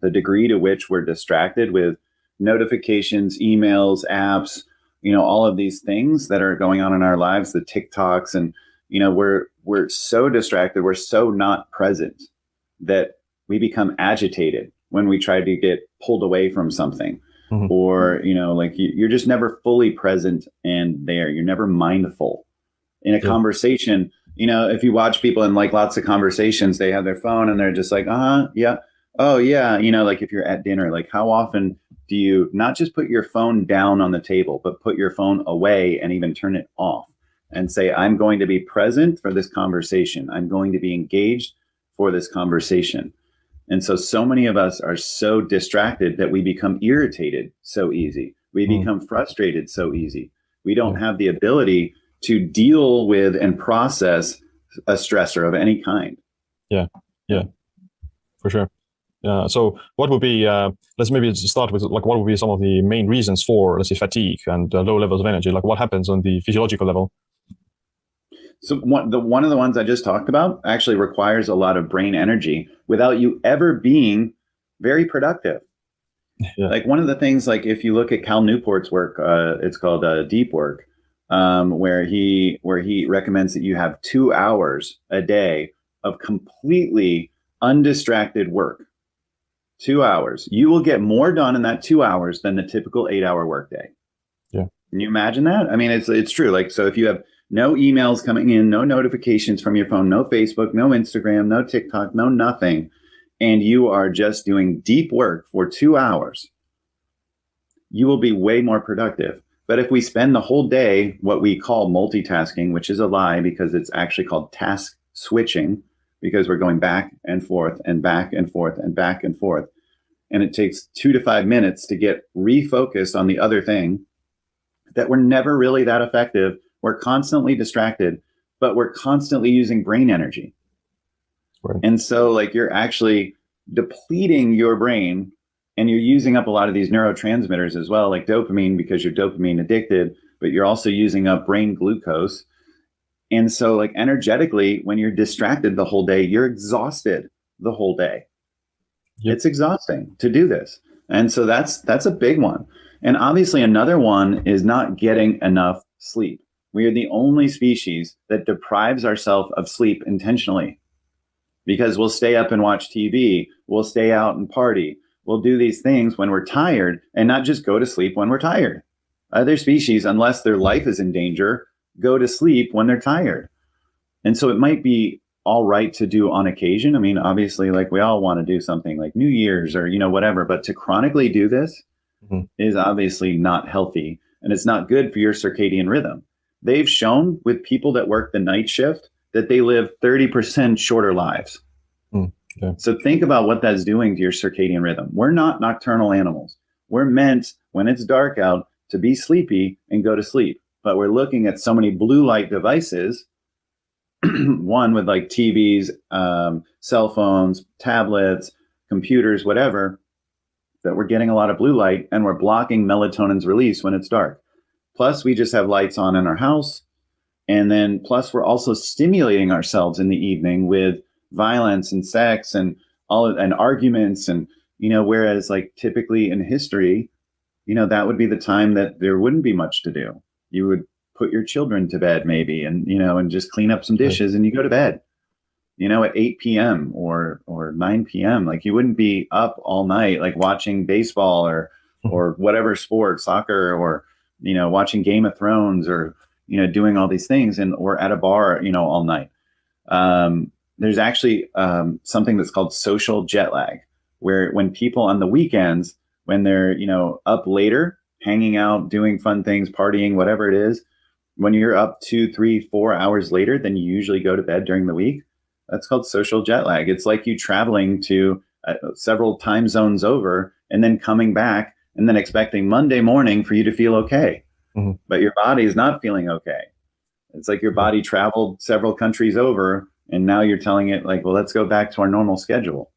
the degree to which we're distracted with notifications, emails, apps, all of these things that are going on in our lives, the TikToks, and we're so distracted, we're so not present that we become agitated when we try to get pulled away from something. Or, like you're just never fully present and there. You're never mindful in a conversation. If you watch people in like lots of conversations, they have their phone and they're just like, yeah. Oh, yeah. Like if you're at dinner, like how often do you not just put your phone down on the table, but put your phone away and even turn it off and say, I'm going to be present for this conversation. I'm going to be engaged for this conversation. And so many of us are so distracted that we become irritated so easy. We become frustrated so easy. We don't have the ability to deal with and process a stressor of any kind. Yeah, for sure. So what would be, let's maybe start with like, what would be some of the main reasons for, let's say, fatigue and low levels of energy? Like what happens on the physiological level? So one of the ones I just talked about actually requires a lot of brain energy without you ever being very productive. Yeah. Like one of the things, like if you look at Cal Newport's work, it's called Deep Work, where he recommends that you have 2 hours a day of completely undistracted work. 2 hours. You will get more done in that 2 hours than the typical 8-hour workday. Yeah. Can you imagine that? I mean, it's true. Like, so if you have no emails coming in, no notifications from your phone, no Facebook, no Instagram, no TikTok, no nothing, and you are just doing deep work for 2 hours, you will be way more productive. But if we spend the whole day, what we call multitasking, which is a lie because it's actually called task switching, because we're going back and forth and back and forth and back and forth. And it takes 2 to 5 minutes to get refocused on the other thing, that we're never really that effective. We're constantly distracted, but we're constantly using brain energy. Right. And so like you're actually depleting your brain and you're using up a lot of these neurotransmitters as well, like dopamine, because you're dopamine addicted, but you're also using up brain glucose. And so like energetically, when you're distracted the whole day, you're exhausted the whole day. Yep. It's exhausting to do this. And so that's a big one. And obviously another one is not getting enough sleep. We are the only species that deprives ourselves of sleep intentionally, because we'll stay up and watch TV. We'll stay out and party. We'll do these things when we're tired and not just go to sleep when we're tired. Other species, unless their life is in danger, go to sleep when they're tired. And so it might be all right to do on occasion. I mean, obviously, like we all want to do something like New Year's or, whatever, but to chronically do this is obviously not healthy, and it's not good for your circadian rhythm. They've shown with people that work the night shift that they live 30% shorter lives. Okay. So think about what that's doing to your circadian rhythm. We're not nocturnal animals. We're meant, when it's dark out, to be sleepy and go to sleep. But we're looking at so many blue light devices, one with like TVs, cell phones, tablets, computers, whatever, that we're getting a lot of blue light and we're blocking melatonin's release when it's dark. Plus, we just have lights on in our house. And then plus, we're also stimulating ourselves in the evening with violence and sex and and arguments. And, whereas like typically in history, that would be the time that there wouldn't be much to do. You would put your children to bed maybe and, and just clean up some dishes and you go to bed, at 8 p.m. or 9 p.m. Like you wouldn't be up all night, like watching baseball or whatever sport, soccer, or, watching Game of Thrones or, doing all these things or at a bar, all night. There's actually something that's called social jet lag, where when people on the weekends, when they're, up later, hanging out, doing fun things, partying, whatever it is, when you're up 2, 3, 4 hours later than you usually go to bed during the week, that's called social jet lag. It's like you traveling to several time zones over and then coming back and then expecting Monday morning for you to feel okay. Mm-hmm. But your body is not feeling okay. It's like your body traveled several countries over and now you're telling it like, well, let's go back to our normal schedule.